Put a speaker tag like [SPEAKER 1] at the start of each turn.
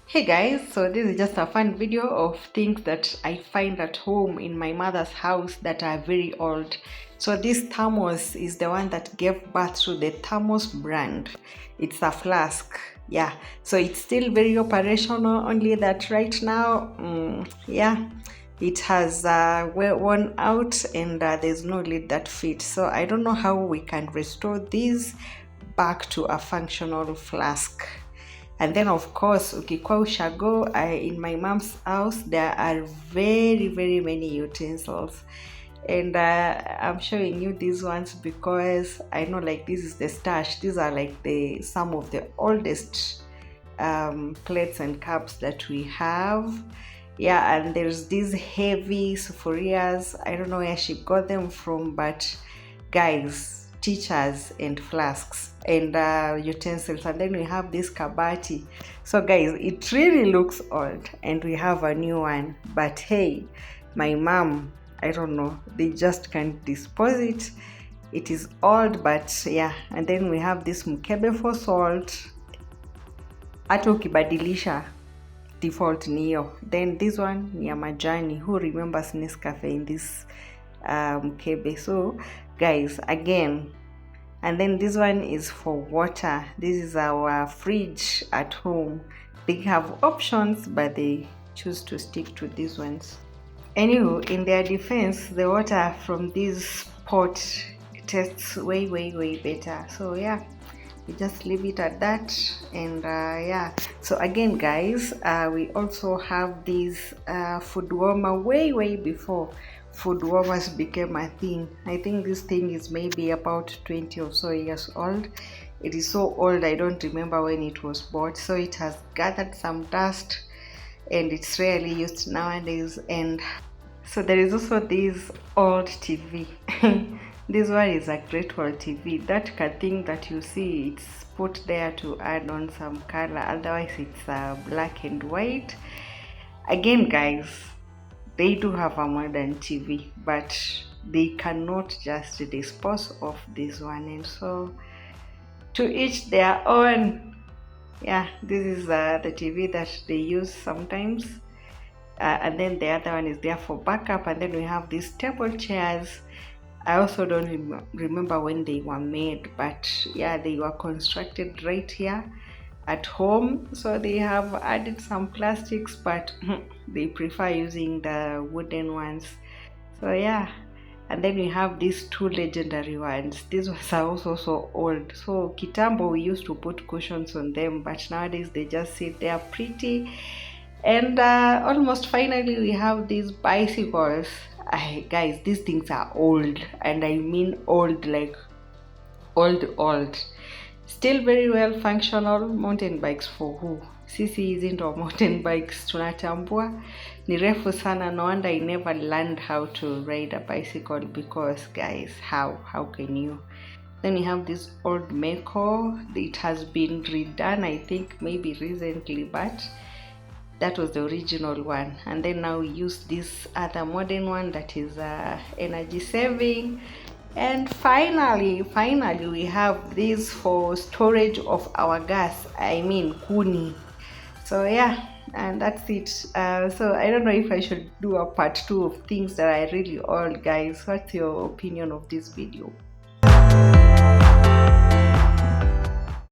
[SPEAKER 1] Hey guys, so this is just a fun video of things that I find at home in my mother's house that are very old. So this thermos is the one that gave birth to the thermos brand. It's a flask. Yeah, so it's still very operational, only that right now, it has worn out and there's no lid that fits. So I don't know how we can restore this back to a functional flask. And then of course, ukikuwa ushago, in my mom's house there are very many utensils, and I'm showing you these ones because I know, like, this is the stash. These are like the some of the oldest plates and cups that we have. Yeah, and there's these heavy sufurias. I don't know where she got them from, but guys, teachers and flasks and utensils. And then we have this kabati. So guys, it really looks old, and we have a new one, but hey, my mom, I don't know, they just can't dispose it. It is old, but yeah. And then we have this mkebe for salt. Hata ukibadilisha default ni hiyo. Then this one ni ya majani. Who remembers Nescafe in this mkebe? So guys, again. And then this one is for water. This is our fridge at home. They have options, but they choose to stick to these ones. Anyway, in their defense, the water from this pot tastes way better. So yeah, we just leave it at that. And yeah, so again guys, we also have this food warmer way before food warmers became a thing. I think this thing is maybe about 20 or so years old. It is so old, I don't remember when it was bought, so it has gathered some dust and it's rarely used nowadays. And so there is also this old TV. This one is a great old TV. That thing that you see, it's put there to add on some color, otherwise it's black and white. Again guys, they do have a modern TV, but they cannot just dispose of this one, and so to each their own. Yeah, this is the TV that they use sometimes. And then the other one is there for backup. And then we have these table chairs. I also don't remember when they were made, but yeah, they were constructed right here at home. So they have added some plastics, but they prefer using the wooden ones. So yeah. And then we have these two legendary ones. These ones are also so old. So kitambo, we used to put cushions on them, but nowadays they just sit there pretty. And almost finally we have these bicycles. Guys, these things are old, and I mean old, like old. Still very well functional. Mountain bikes for who? Sisi isn't our mountain bikes, tunatambua ni refu sana. No wonder I never learned how to ride a bicycle, because guys, how can you? Then we have this old Meko. It has been redone, I think maybe recently, but that was the original one. And then now we use this other modern one that is energy saving. And finally we have this for storage of our gas, I mean kuni. So yeah, and that's it. So I don't know if I should do a part 2 of things that are really old. Guys, what's your opinion of this video?